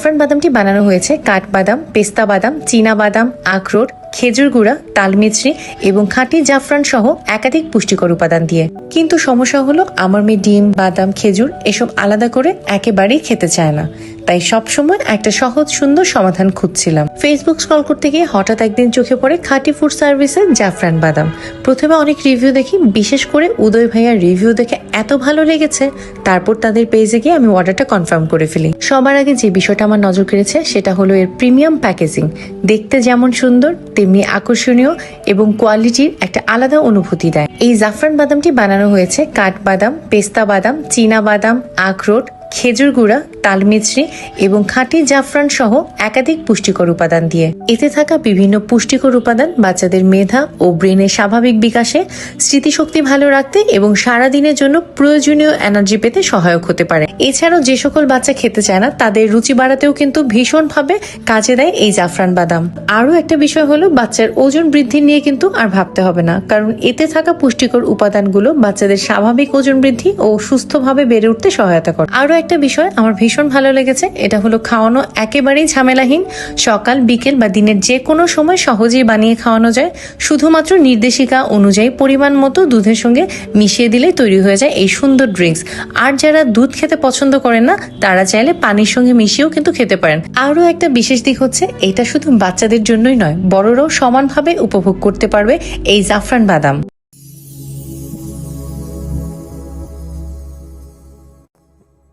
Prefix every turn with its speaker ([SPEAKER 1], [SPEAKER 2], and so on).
[SPEAKER 1] জাফরান বাদামটি বানানো হয়েছে কাঠবাদাম, পেস্তা বাদাম, চীনা বাদাম, আখরোট, খেজুর গুঁড়া, তালমিছরি এবং খাঁটি জাফরান সহ একাধিক পুষ্টিকর উপাদান দিয়ে। কিন্তু সমস্যা হলো আমার মেয়ে ডিম, বাদাম, খেজুর এসব আলাদা করে একেবারেই খেতে চায় না। তাই সবসময় একটা সহজ সুন্দর সমাধান খুঁজছিলাম। ফেসবুক স্ক্রল করতে গিয়ে হঠাৎ একদিন চোখে পড়ে খাঁটি ফুড সার্ভিসের জাফরান বাদাম। প্রথমে অনেক রিভিউ দেখি, বিশেষ করে উদয় ভাইয়ার রিভিউ দেখে এত ভালো লেগেছে, তারপর তাদের পেজে গিয়ে আমি অর্ডারটা কনফার্ম করে ফেলি। সবার আগে যে বিষয়টা আমার নজর কেড়েছে সেটা হলো এর প্রিমিয়াম প্যাকেজিং। দেখতে যেমন সুন্দর তেমনি আকর্ষণীয় এবং কোয়ালিটির একটা আলাদা অনুভূতি দেয়। এই জাফরান বাদামটি বানানো হয়েছে কাঠবাদাম, পেস্তা বাদাম, চীনা বাদাম, আখরোট, খেজুর গুঁড়া, তালমিছরি এবং খাঁটি জাফরান সহ একাধিক পুষ্টিকর উপাদান দিয়ে। এতে থাকা বিভিন্ন পুষ্টিকর উপাদান বাচ্চাদের মেধা ও ব্রেনের স্বাভাবিক বিকাশে, স্মৃতিশক্তি ভালো রাখতে এবং সারাদিনের জন্য প্রয়োজনীয় এনার্জি পেতে সহায়ক হতে পারে। এছাড়াও যে সকল বাচ্চা খেতে চায় না তাদের রুচি বাড়াতেও কিন্তু ভীষণভাবে কাজে দেয় এই জাফরান বাদাম। আরও একটা বিষয় হলো বাচ্চার ওজন বৃদ্ধি নিয়ে কিন্তু আর ভাবতে হবে না, কারণ এতে থাকা পুষ্টিকর উপাদানগুলো বাচ্চাদের স্বাভাবিক ওজন বৃদ্ধি ও সুস্থভাবে বেড়ে উঠতে সহায়তা করে। আরও একটা বিষয় আমার ভীষণ ভালো লেগেছে, এটা হলো খাওয়ানো একেবারেই ঝামেলাহীন। সকাল, বিকেল বা দিনের যে কোনো সময় সহজেই বানিয়ে খাওয়ানো যায়। শুধুমাত্র নির্দেশিকা অনুযায়ী পরিমাণ মতো দুধের সঙ্গে মিশিয়ে দিলে তৈরি হয়ে যায় এই সুন্দর ড্রিঙ্কস। আর যারা দুধ খেতে পছন্দ করেন না তারা চাইলে পানির সঙ্গে মিশিয়েও কিন্তু খেতে পারেন। আরও একটা বিশেষ দিক হচ্ছে এটা শুধু বাচ্চাদের জন্যই নয়, বড়রাও সমানভাবে উপভোগ করতে পারবে এই জাফরান বাদাম।